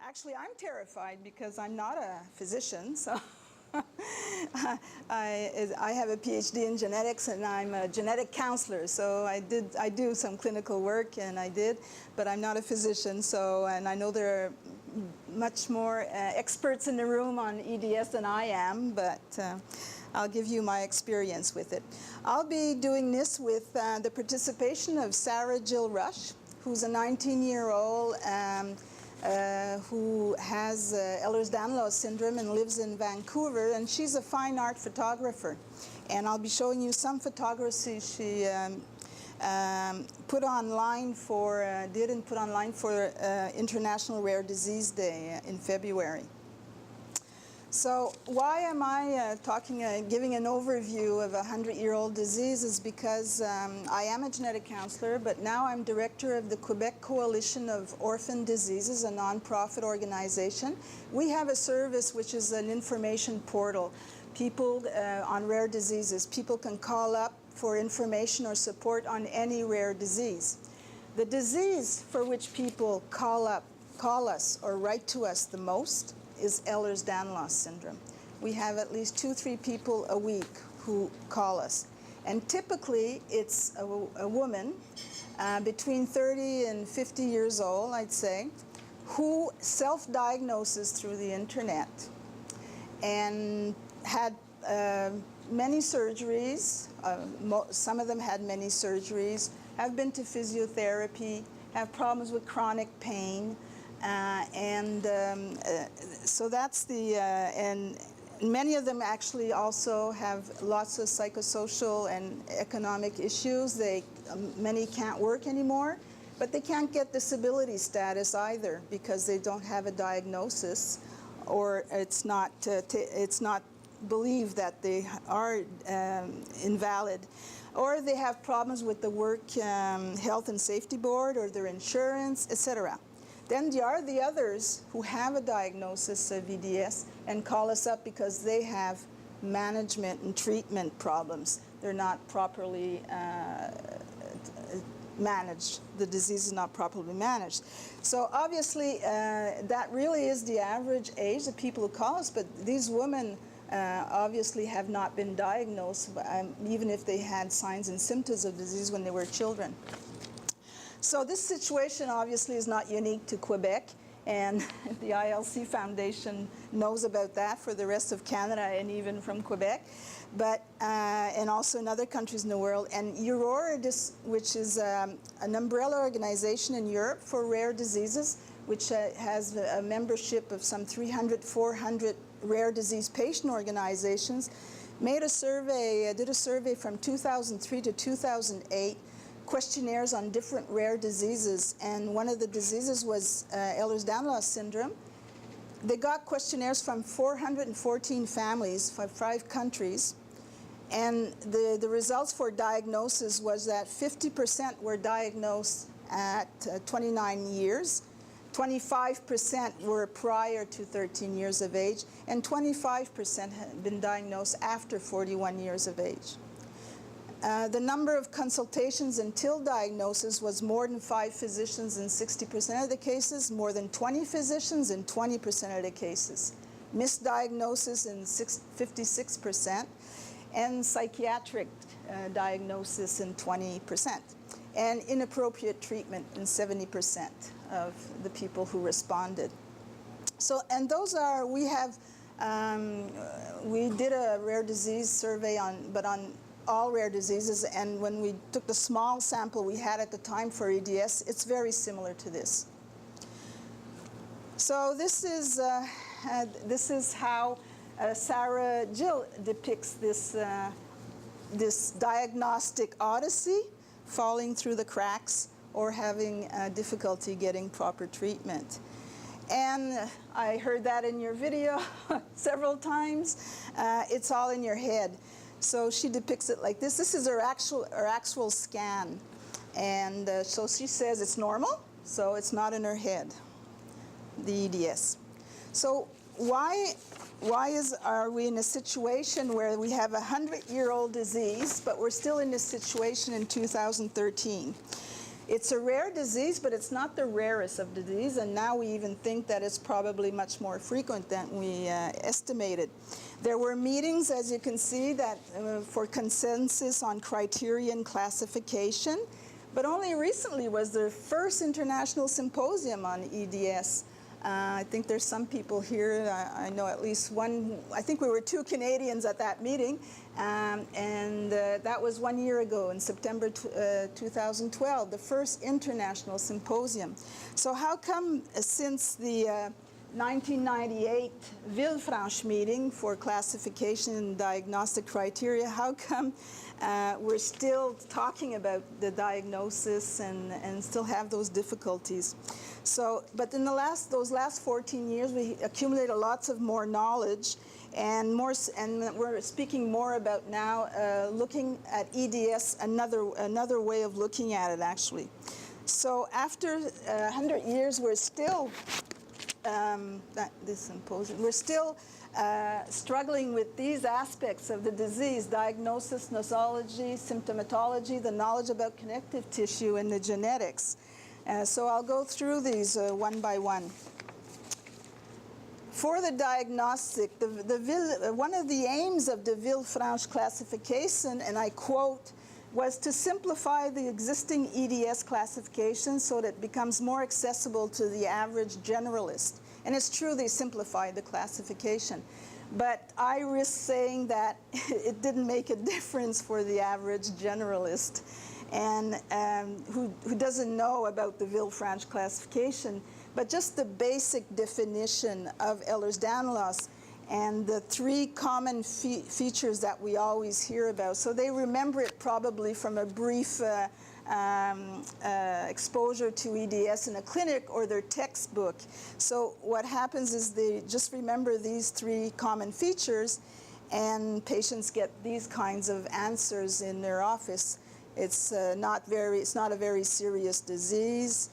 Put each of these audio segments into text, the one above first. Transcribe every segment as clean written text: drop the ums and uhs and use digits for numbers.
Actually, I'm terrified because I'm not a physician, so I have a PhD in genetics and I'm a genetic counselor, so I do some clinical work but I'm not a physician, and I know there are much more experts in the room on EDS than I am, but I'll give you my experience with it. I'll be doing this with the participation of Sarah Jill Rush, who's a 19-year-old who has Ehlers-Danlos syndrome and lives in Vancouver, and she's a fine art photographer. And I'll be showing you some photography she put online for International Rare Disease Day in February. So why am I giving an overview of a 100-year-old disease is because I am a genetic counselor, but now I'm director of the Quebec Coalition of Orphan Diseases, a nonprofit organization. We have a service which is an information portal. People on rare diseases, people can call up for information or support on any rare disease. The disease for which people call us or write to us the most is Ehlers-Danlos syndrome. We have at least 2-3 people a week who call us. And typically it's a woman between 30 and 50 years old, I'd say, who self-diagnoses through the internet and had many surgeries. Some of them had many surgeries, have been to physiotherapy, have problems with chronic pain, so that's and many of them actually also have lots of psychosocial and economic issues. Many can't work anymore, but they can't get disability status either because they don't have a diagnosis, or it's not believed that they are invalid, or they have problems with the work health and safety board or their insurance, etc. Then there are the others who have a diagnosis of EDS and call us up because they have management and treatment problems. They're not properly managed. The disease is not properly managed. So obviously that really is the average age of people who call us, but these women obviously have not been diagnosed, even if they had signs and symptoms of disease when they were children. So this situation obviously is not unique to Quebec, and the ILC Foundation knows about that for the rest of Canada and even from Quebec, and also in other countries in the world. And Aurora, which is an umbrella organization in Europe for rare diseases, which has a membership of some 300, 400 rare disease patient organizations, did a survey from 2003 to 2008, questionnaires on different rare diseases, and one of the diseases was Ehlers-Danlos syndrome. They got questionnaires from 414 families from 5 countries, and the results for diagnosis was that 50% were diagnosed at 29 years, 25% were prior to 13 years of age, and 25% had been diagnosed after 41 years of age. The number of consultations until diagnosis was more than 5 physicians in 60% of the cases, more than 20 physicians in 20% of the cases, misdiagnosis in 56%, and psychiatric diagnosis in 20%, and inappropriate treatment in 70% of the people who responded. So, and those are, we did a rare disease survey on all rare diseases, and when we took the small sample we had at the time for EDS, it's very similar to this. So this is how Sarah Jill depicts this diagnostic odyssey, falling through the cracks or having difficulty getting proper treatment. And I heard that in your video several times. It's all in your head. So she depicts it like this. This is her actual scan. And so she says it's normal, so it's not in her head, the EDS. So why are we in a situation where we have a 100-year-old disease, but we're still in this situation in 2013? It's a rare disease, but it's not the rarest of disease, and now we even think that it's probably much more frequent than we estimated. There were meetings, as you can see, that for consensus on criterion classification, but only recently was the first international symposium on EDS. I think there's some people here, I know at least one, I think we were 2 Canadians at that meeting, and that was 1 year ago in September 2012, the first international symposium. So how come since the 1998 Villefranche meeting for classification and diagnostic criteria, how come we're still talking about the diagnosis and still have those difficulties? So, but in those last 14 years, we accumulated lots of more knowledge, and we're speaking more about now looking at EDS, another way of looking at it, actually. So after 100 years, we're still we're still struggling with these aspects of the disease: diagnosis, nosology, symptomatology, the knowledge about connective tissue, and the genetics. So I'll go through these one by one. For the diagnostic, one of the aims of the Villefranche classification, and I quote, was to simplify the existing EDS classification so that it becomes more accessible to the average generalist. And it's true, they simplified the classification. But I risk saying that it didn't make a difference for the average generalist, and who doesn't know about the Villefranche classification, but just the basic definition of Ehlers-Danlos and the 3 common features that we always hear about. So they remember it probably from a brief exposure to EDS in a clinic or their textbook. So what happens is they just remember these 3 common features, and patients get these kinds of answers in their office. It's not a very serious disease.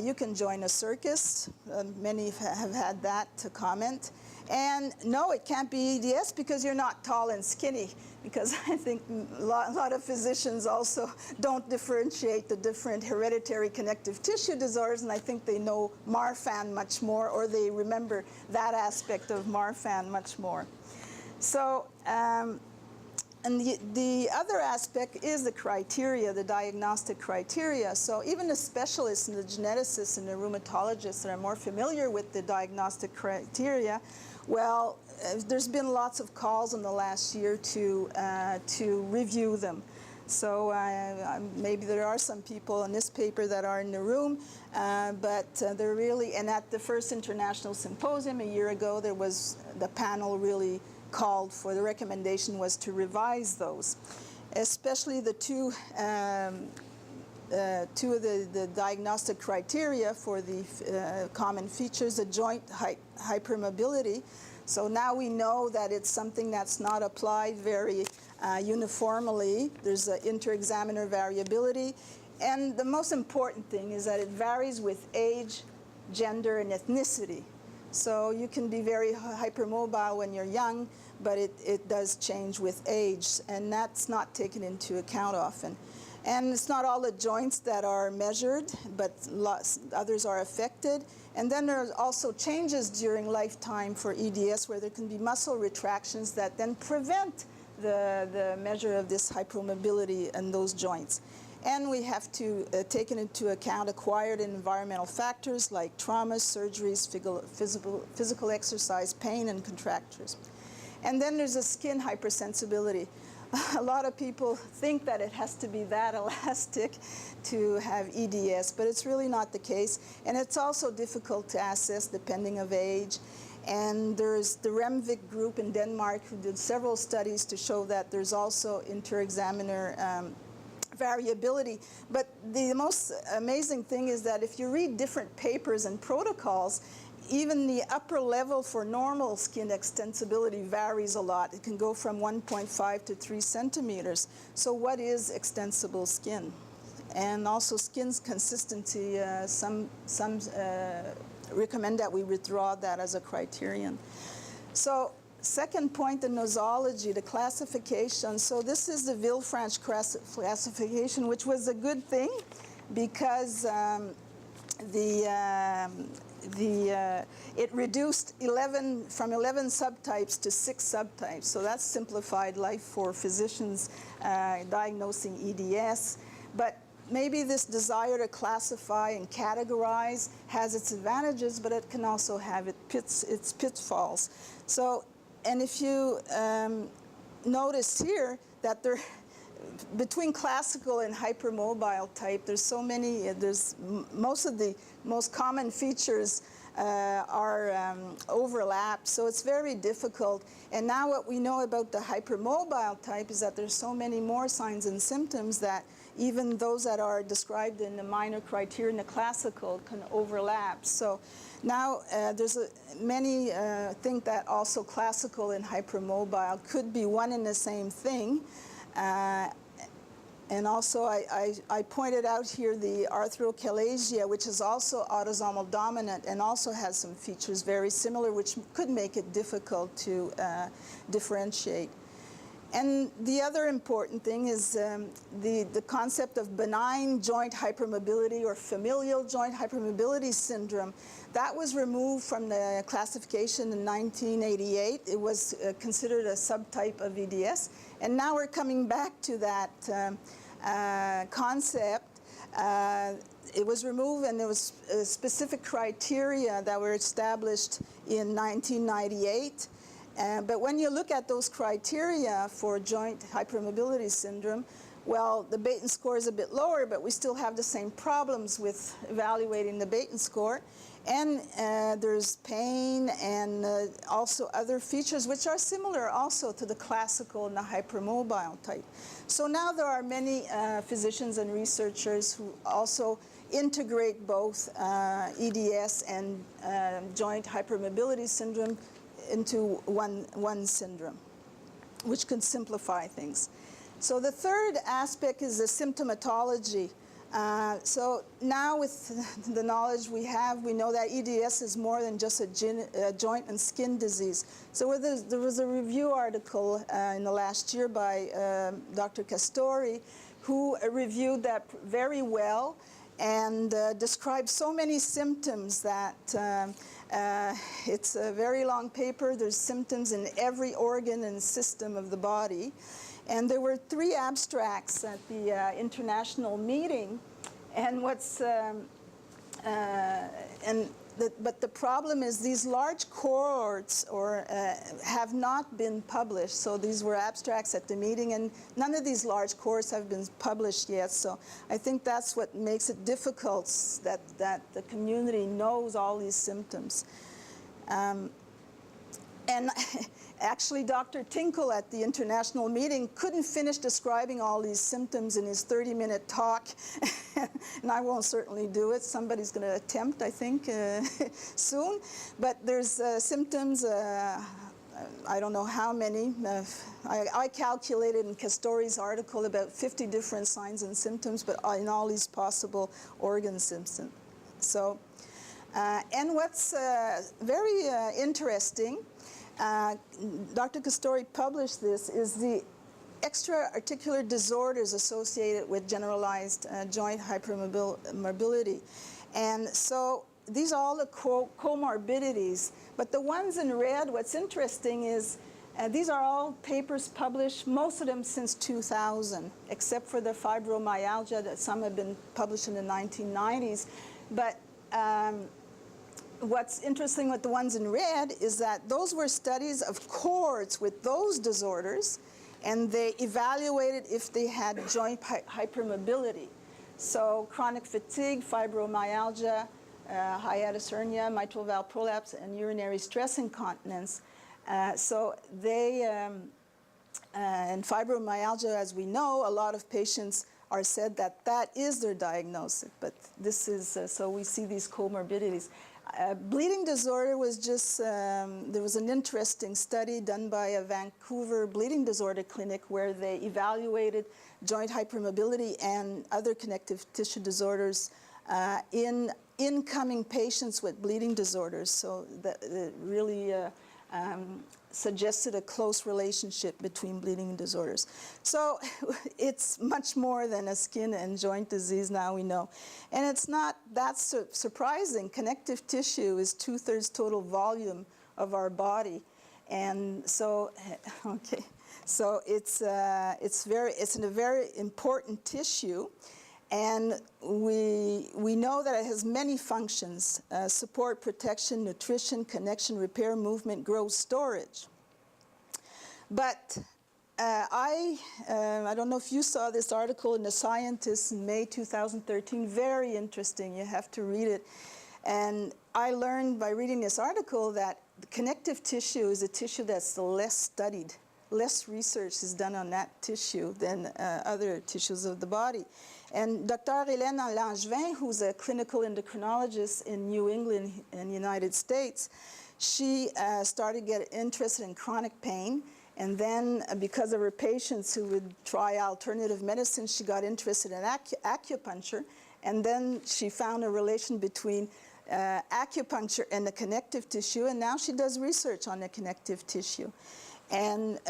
You can join a circus. Many have had that to comment. And no, it can't be EDS because you're not tall and skinny, because I think a lot of physicians also don't differentiate the different hereditary connective tissue disorders, and I think they know Marfan much more, or they remember that aspect of Marfan much more. So, and the other aspect is the criteria, the diagnostic criteria. So even the specialists and the geneticists and the rheumatologists that are more familiar with the diagnostic criteria, well, there's been lots of calls in the last year to review them. So maybe there are some people in this paper that are in the room, but they're really, and at the first international symposium a year ago, there was, the panel really called for, the recommendation was to revise those, especially the two of the diagnostic criteria for the common features, the joint hypermobility. So now we know that it's something that's not applied very uniformly. There's inter-examiner variability. And the most important thing is that it varies with age, gender, and ethnicity. So you can be very hypermobile when you're young, but it does change with age, and that's not taken into account often. And it's not all the joints that are measured, but others are affected. And then there are also changes during lifetime for EDS, where there can be muscle retractions that then prevent the measure of this hypermobility in those joints. And we have to take into account acquired and environmental factors like traumas, surgeries, physical exercise, pain, and contractures. And then there's a skin hypersensibility. A lot of people think that it has to be that elastic to have EDS, but it's really not the case. And it's also difficult to assess depending on age. And there's the Remvik group in Denmark who did several studies to show that there's also inter-examiner variability. But the most amazing thing is that if you read different papers and protocols, even the upper level for normal skin extensibility varies a lot. It can go from 1.5 to 3 centimeters. So what is extensible skin? And also skin's consistency, some recommend that we withdraw that as a criterion. So second point, the nosology, the classification. So this is the Villefranche classification, which was a good thing. because it reduced from 11 subtypes to 6 subtypes. So that's simplified life for physicians diagnosing EDS. But maybe this desire to classify and categorize has its advantages, but it can also have its pitfalls. So, and if you notice here that between classical and hypermobile type, there's so many, most of the most common features are overlapped, so it's very difficult. And now what we know about the hypermobile type is that there's so many more signs and symptoms that even those that are described in the minor criteria in the classical can overlap. So now many think that also classical and hypermobile could be one and the same thing. And also I pointed out here the arthrochalasia, which is also autosomal dominant and also has some features very similar, which could make it difficult to differentiate. And the other important thing is the concept of benign joint hypermobility or familial joint hypermobility syndrome. That was removed from the classification in 1988. It was considered a subtype of EDS. And now we're coming back to that concept. It was removed, and there was specific criteria that were established in 1998. But when you look at those criteria for joint hypermobility syndrome, well, the Baton score is a bit lower, but we still have the same problems with evaluating the Baton score. And there's pain and also other features which are similar also to the classical and the hypermobile type. So now there are many physicians and researchers who also integrate both EDS and joint hypermobility syndrome into one syndrome, which can simplify things. So the third aspect is the symptomatology. So now with the knowledge we have, we know that EDS is more than just a joint and skin disease. So there was a review article in the last year by Dr. Castori, who reviewed that very well and described so many symptoms that it's a very long paper. There's symptoms in every organ and system of the body. And there were 3 abstracts at the international meeting. And but the problem is these large cohorts have not been published. So these were abstracts at the meeting, and none of these large cohorts have been published yet. So I think that's what makes it difficult, that the community knows all these symptoms. And actually, Dr. Tinkle at the international meeting couldn't finish describing all these symptoms in his 30-minute talk, and I won't certainly do it. Somebody's going to attempt, I think, soon. But there's symptoms, I don't know how many. I calculated in Castori's article about 50 different signs and symptoms, but in all these possible organ symptoms. So, and what's very interesting, Dr. Castori published this, is the extra-articular disorders associated with generalized joint hypermobility. And so these are all the comorbidities. But the ones in red, what's interesting is these are all papers published, most of them since 2000, except for the fibromyalgia, that some have been published in the 1990s. But what's interesting with the ones in red is that those were studies of cohorts with those disorders, and they evaluated if they had joint hypermobility. So chronic fatigue, fibromyalgia, hiatus hernia, mitral valve prolapse, and urinary stress incontinence. So they, and fibromyalgia, as we know, a lot of patients are said that that is their diagnosis, but this is, so we see these comorbidities. Bleeding disorder was just, there was an interesting study done by a Vancouver bleeding disorder clinic where they evaluated joint hypermobility and other connective tissue disorders in incoming patients with bleeding disorders. So that really suggested a close relationship between bleeding disorders. So it's much more than a skin and joint disease now we know. And it's not that surprising. Connective tissue is 2/3 total volume of our body. And so, okay, so it's a very important tissue. And we know that it has many functions: support, protection, nutrition, connection, repair, movement, growth, storage. But I don't know if you saw this article in The Scientist in May 2013, very interesting, you have to read it. And I learned by reading this article that the connective tissue is a tissue that's less studied. Less research is done on that tissue than other tissues of the body. And Dr. Hélène Langevin, who's a clinical endocrinologist in New England in the United States, she started getting interested in chronic pain. And then because of her patients who would try alternative medicine, she got interested in acupuncture. And then she found a relation between acupuncture and the connective tissue. And now she does research on the connective tissue. And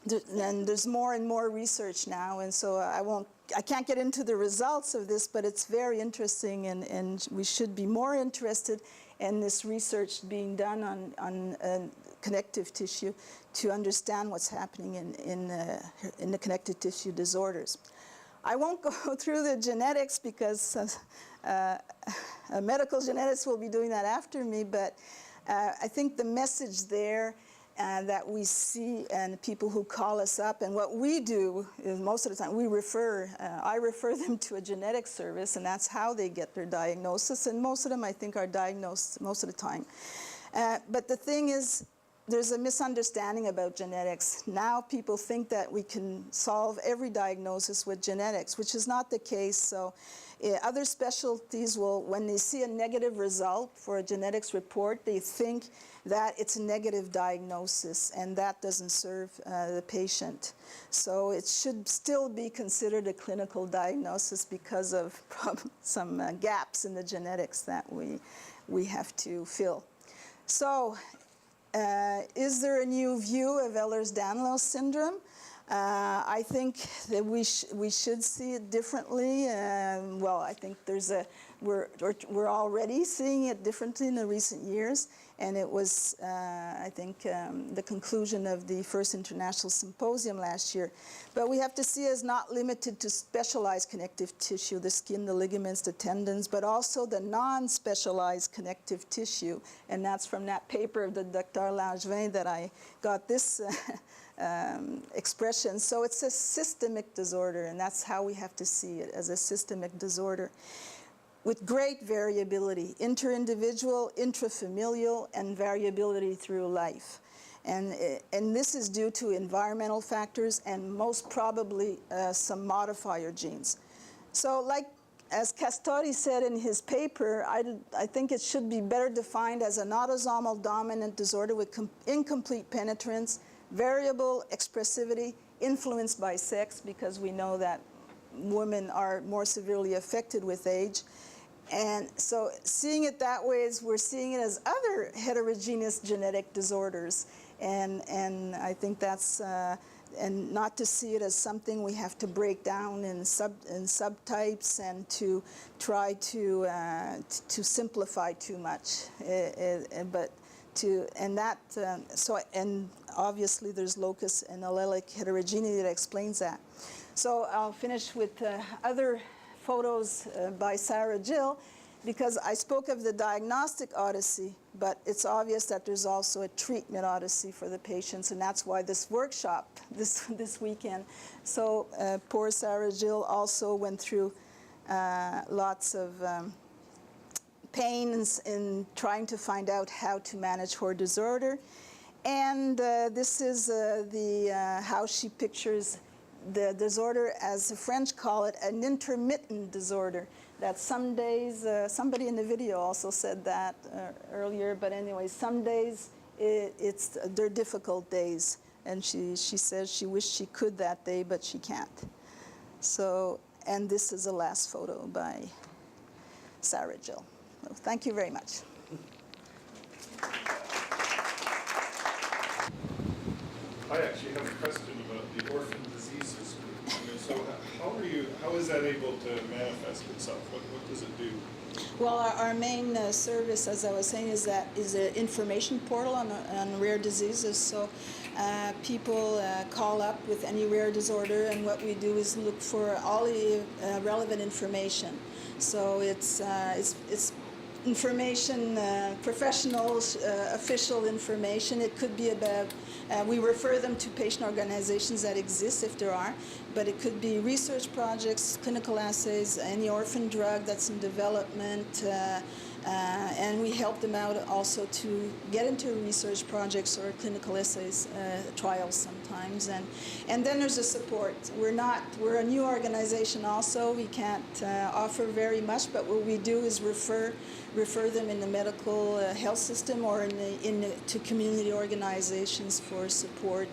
and there's more and more research now, and so I can't get into the results of this, but it's very interesting, and we should be more interested in this research being done on connective tissue to understand what's happening in the connective tissue disorders. I won't go through the genetics because medical genetics will be doing that after me, but I think the message there that we see, and people who call us up, and what we do is most of the time I refer them to a genetic service, and that's how they get their diagnosis, and most of them I think are diagnosed most of the time. But the thing is, there's a misunderstanding about genetics. Now people think that we can solve every diagnosis with genetics, which is not the case. So other specialties will, when they see a negative result for a genetics report, they think that it's a negative diagnosis, and that doesn't serve the patient. So it should still be considered a clinical diagnosis because of some gaps in the genetics that we have to fill. So is there a new view of Ehlers-Danlos syndrome? I think that we should see it differently. Well, I think we're already seeing it differently in the recent years, and it was, I think, the conclusion of the first international symposium last year. But we have to see it as not limited to specialized connective tissue, the skin, the ligaments, the tendons, but also the non-specialized connective tissue, and that's from that paper of the Dr. Langevin that I got this expression. So it's a systemic disorder, and that's how we have to see it, as a systemic disorder with great variability, inter-individual, intrafamilial, and variability through life. And this is due to environmental factors and most probably some modifier genes. So like as Castori said in his paper, I think it should be better defined as an autosomal dominant disorder with incomplete penetrance, variable expressivity, influenced by sex, because we know that women are more severely affected with age. And so seeing it that way is we're seeing it as other heterogeneous genetic disorders. And I think that's, and not to see it as something we have to break down in subtypes and to try to simplify too much. And obviously there's locus and allelic heterogeneity that explains that. So I'll finish with other photos by Sarah Jill, because I spoke of the diagnostic odyssey, but it's obvious that there's also a treatment odyssey for the patients, and that's why this workshop this weekend. So poor Sarah Jill also went through lots of pain in trying to find out how to manage her disorder. And this is how she pictures the disorder, as the French call it, an intermittent disorder. That some days, somebody in the video also said that earlier, but anyway, some days they're difficult days. And she says she wished she could that day, but she can't. So, and this is the last photo by Sarah Jill. So thank you very much. I actually have a question about the orphan diseases. So how is that able to manifest itself? What does it do? Well, our main service, as I was saying, is an information portal on rare diseases. So people call up with any rare disorder, and what we do is look for all the relevant information. So it's information, professionals, official information. It could be about, we refer them to patient organizations that exist if there are, but it could be research projects, clinical assays, any orphan drug that's in development, and we help them out also to get into research projects or clinical essays, trials sometimes, and then there's a support. We're a new organization also. We can't offer very much, but what we do is refer them in the medical health system or to community organizations for support.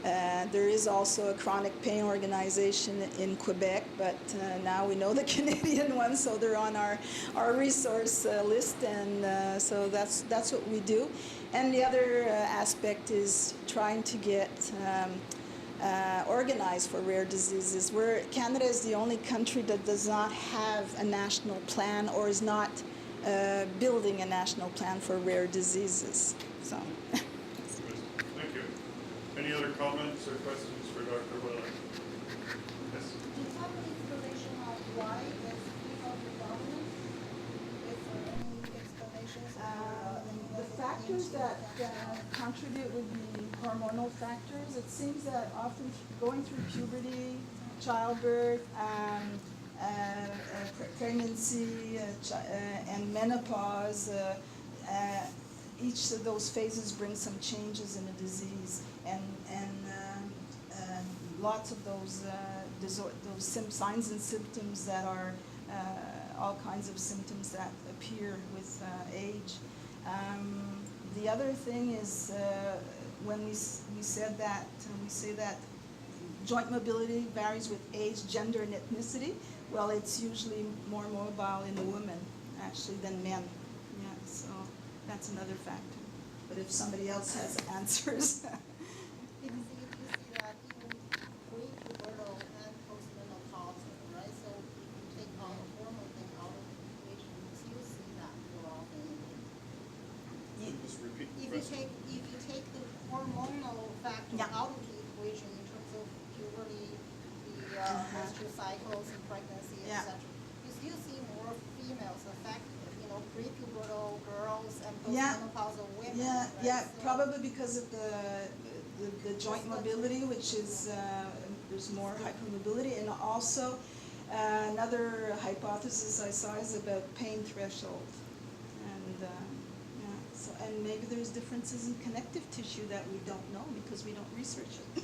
And there is also a chronic pain organization in Quebec, but now we know the Canadian one, so they're on our resource list, and so that's what we do. And the other aspect is trying to get organized for rare diseases. Canada is the only country that does not have a national plan or is not building a national plan for rare diseases. So. Thank you. Any other comments or questions for Dr. Ouellette? Yes. Do you have any explanation of why it's female predominant? Is there any explanations? The factors that contribute would be hormonal factors. It seems that often going through puberty, childbirth, pregnancy, and menopause, each of those phases bring some changes in the disease, and lots of those signs and symptoms that are all kinds of symptoms that appear with age. The other thing is when we say that joint mobility varies with age, gender, and ethnicity. Well, it's usually more mobile in women actually than men. Yeah, so that's another factor. But if somebody else has answers. Because you see that even pre-pubertal and postmenopausal, right? So if you take all the hormone thing out of the equation, you still see that more often. Just repeat the If question. you take the hormonal factor Yeah. out of the equation in terms of puberty, the menstrual cycles and pregnancy, Yeah. etc., you still see more females affected. Pre-pubertal girls and Yeah. postmenopausal women. Yeah, right? yeah, So- probably because of the joint mobility, which is there's more hypermobility, and also another hypothesis I saw is about pain threshold, and yeah, so and maybe there's differences in connective tissue that we don't know because we don't research it.